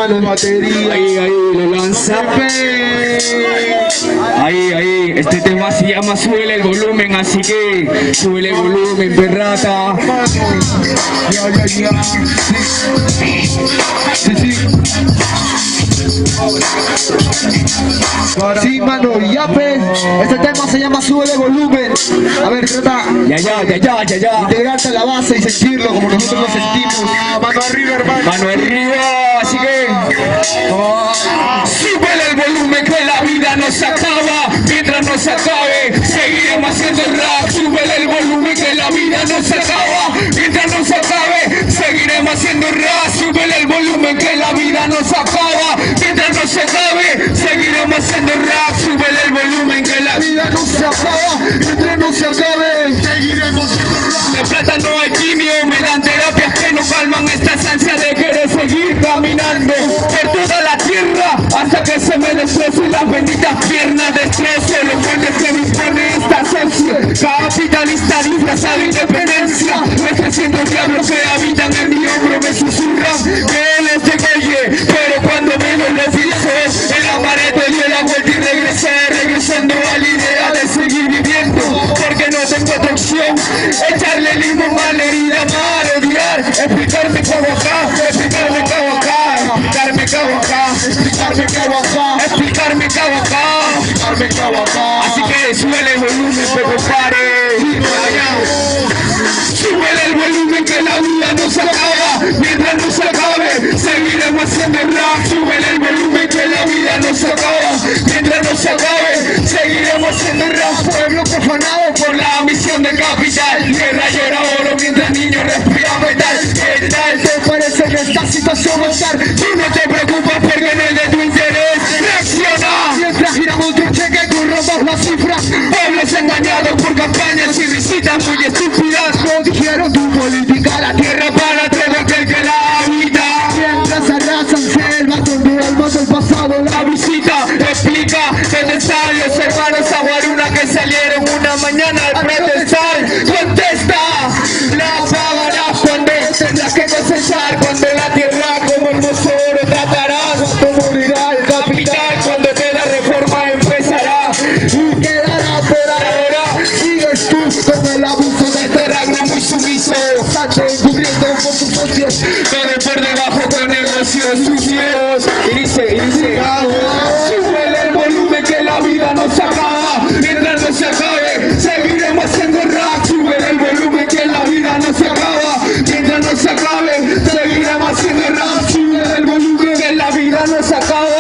la batería. Ahí, lo lanza. Ahí, este tema se llama Súbele el volumen, así que súbele el volumen, perrata. Ya. Sí. Sí, mano, ya pues, este tema se llama Súbele el volumen. A ver, trata Ya. integrarte a la base y sentirlo como nosotros lo sentimos. Mano arriba, hermano. Mano arriba, así que súbele el volumen que la vida no se acaba. Mientras no se acabe, seguiremos haciendo rap. Súbele el volumen que la vida no se acaba. Mientras no se acabe, seguiremos haciendo rap. Súbele el volumen que la vida no se acaba. Mientras no se acabe, seguiremos haciendo rap. Súbele el volumen que la vida no se acaba. Mientras no se acabe, seguiremos haciendo rap. De plata no hay quimio, me dan terapias que no calman esta ansia de querer seguir caminando por toda la tierra hasta que se me destrocen las benditas piernas de estrés. Los fuertes que me impone esta esencia capitalista disfrazada de independencia. Me 300 diablos que habitan en mi hombro me susurran que él es de calle, pero cuando me lo dice en la pared le dio la vuelta y regresé, regresando a la idea de seguir viviendo, porque no tengo otra opción. Echarle limón a la herida, mal odiar, explicarme cómo acá, explicarme cómo acá, explicarme cómo acá, explicarme cómo acá, explicarme cómo acá, explicarme cómo acá. Así que súbele el volumen, pero pare. Súbele el volumen que la vida no se acaba. Mientras no se acabe, seguiremos haciendo rap. Súbele el volumen que la vida no se acaba. Mientras no se acabe, seguiremos haciendo rap. Pueblo profanado por la ambición de capital. Guerra llora oro mientras niños respiran metal. ¿Qué tal te parece que esta situación va a estar? Tú no te preocupes porque en el de tu interés reacciona. Mientras giramos tu cheque, tú robas las cifras. Pueblos engañados por campañas y visitas muy estúpidas. No dijeron tu política, la tierra para todo aquel que la habita. Mientras arrasan selvas donde el más del pasado la visita. Explica dónde están los hermanos Aguaruna que salieron una mañana al protestar. Contesta, la pagarás cuando tendrás que cosechar. Cuando la tierra como hermoso oro tratarás. Cuando morirá el capital, cuando de la reforma empezará. Y quedará por ahora. Sigues tú con el abuso de este ragno muy sumiso. Sante encubriendo por tus socios. Todo por debajo con negocios sucios. Y dice, súbele el volumen que la vida no se acaba. Mientras no se acabe, seguiremos haciendo rap. Súbele el volumen que la vida no se acaba. Mientras no se acabe, seguiremos haciendo rap. Súbele el volumen que la vida no se acaba.